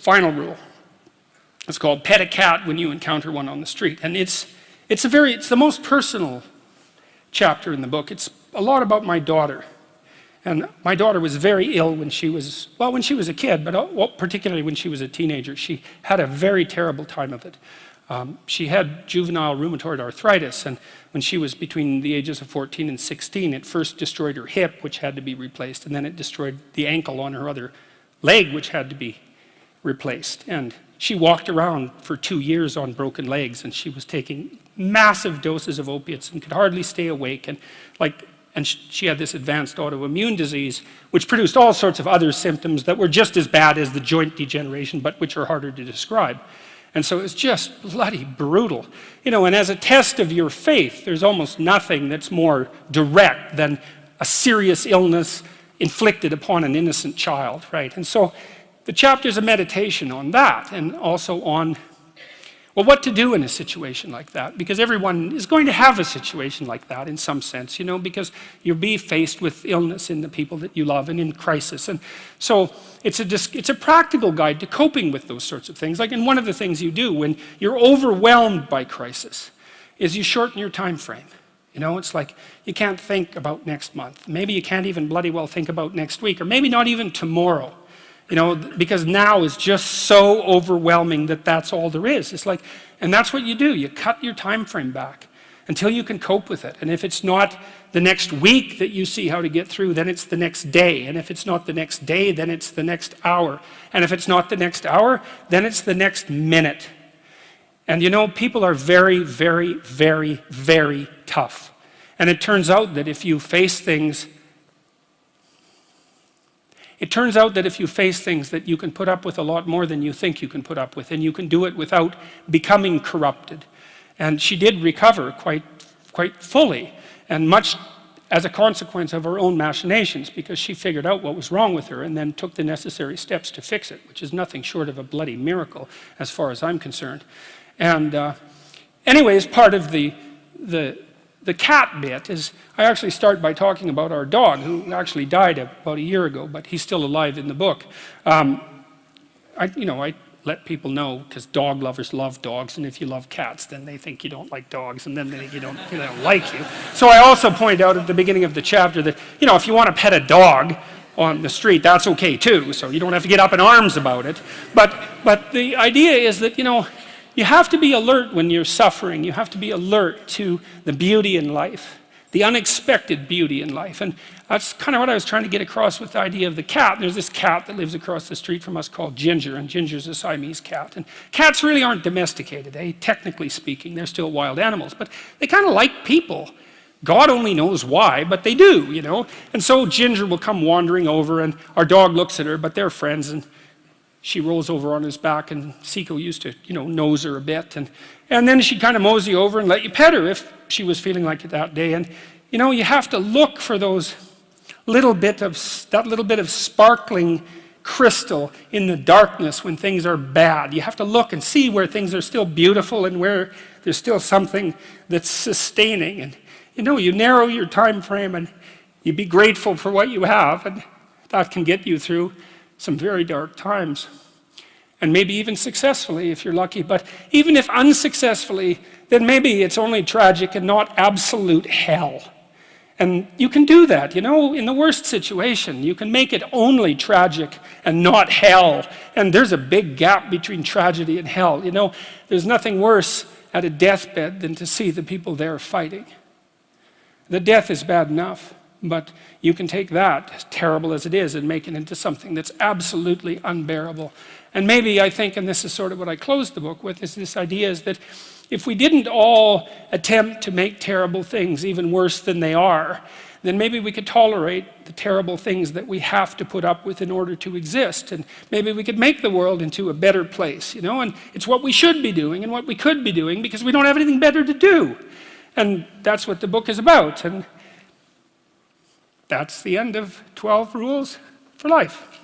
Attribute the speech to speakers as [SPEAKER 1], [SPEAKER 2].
[SPEAKER 1] final rule. It's called pet a cat when you encounter one on the street. And it's the most personal chapter in the book. It's a lot about my daughter. And my daughter was very ill when she was a kid, but particularly when she was a teenager. She had a very terrible time of it. She had juvenile rheumatoid arthritis, and when she was between the ages of 14 and 16, it first destroyed her hip, which had to be replaced, and then it destroyed the ankle on her other leg, which had to be replaced. And she walked around for 2 years on broken legs, and she was taking massive doses of opiates and could hardly stay awake. And she had this advanced autoimmune disease, which produced all sorts of other symptoms that were just as bad as the joint degeneration, but which are harder to describe. And so it's just bloody brutal. And as a test of your faith, there's almost nothing that's more direct than a serious illness inflicted upon an innocent child, right? And so the chapter's a meditation on that, and also on, well, what to do in a situation like that, because everyone is going to have a situation like that in some sense, because you'll be faced with illness in the people that you love and in crisis. And so it's a practical guide to coping with those sorts of things. And one of the things you do when you're overwhelmed by crisis is you shorten your time frame. It's like you can't think about next month. Maybe you can't even bloody well think about next week, or maybe not even tomorrow. Because now is just so overwhelming that that's all there is. It's like, and that's what you do. You cut your time frame back until you can cope with it. And if it's not the next week that you see how to get through, then it's the next day. And if it's not the next day, then it's the next hour. And if it's not the next hour, then it's the next minute. And people are very, very, very, very tough. And it turns out that if you face things that you can put up with a lot more than you think you can put up with, and you can do it without becoming corrupted. And she did recover quite fully, and much as a consequence of her own machinations, because she figured out what was wrong with her and then took the necessary steps to fix it, which is nothing short of a bloody miracle as far as I'm concerned. And anyways, part of the cat bit is, I actually start by talking about our dog, who actually died about a year ago, but he's still alive in the book. I let people know, because dog lovers love dogs, and if you love cats, then they think you don't like dogs, and then they think they don't like you. So I also point out at the beginning of the chapter that, if you want to pet a dog on the street, that's okay too, so you don't have to get up in arms about it. But the idea is that, you have to be alert when you're suffering. You have to be alert to the beauty in life, the unexpected beauty in life. And that's kind of what I was trying to get across with the idea of the cat. There's this cat that lives across the street from us called Ginger, and Ginger's a Siamese cat. And cats really aren't domesticated, technically speaking. They're still wild animals, but they kind of like people. God only knows why, but they do, And so Ginger will come wandering over, and our dog looks at her, but they're friends, and she rolls over on his back, and Seiko used to, nose her a bit. And then she'd kind of mosey over and let you pet her if she was feeling like it that day. And, you have to look for that little bit of sparkling crystal in the darkness when things are bad. You have to look and see where things are still beautiful and where there's still something that's sustaining. And, you narrow your time frame and you be grateful for what you have, and that can get you through some very dark times, and maybe even successfully if you're lucky. But even if unsuccessfully, then maybe it's only tragic and not absolute hell. And you can do that, in the worst situation. You can make it only tragic and not hell. And there's a big gap between tragedy and hell. There's nothing worse at a deathbed than to see the people there fighting. The death is bad enough, but you can take that, terrible as it is, and make it into something that's absolutely unbearable. And maybe I think, and this is sort of what I closed the book with, is this idea is that if we didn't all attempt to make terrible things even worse than they are, then maybe we could tolerate the terrible things that we have to put up with in order to exist. And maybe we could make the world into a better place, And it's what we should be doing and what we could be doing, because we don't have anything better to do. And that's what the book is about. And that's the end of 12 Rules for Life.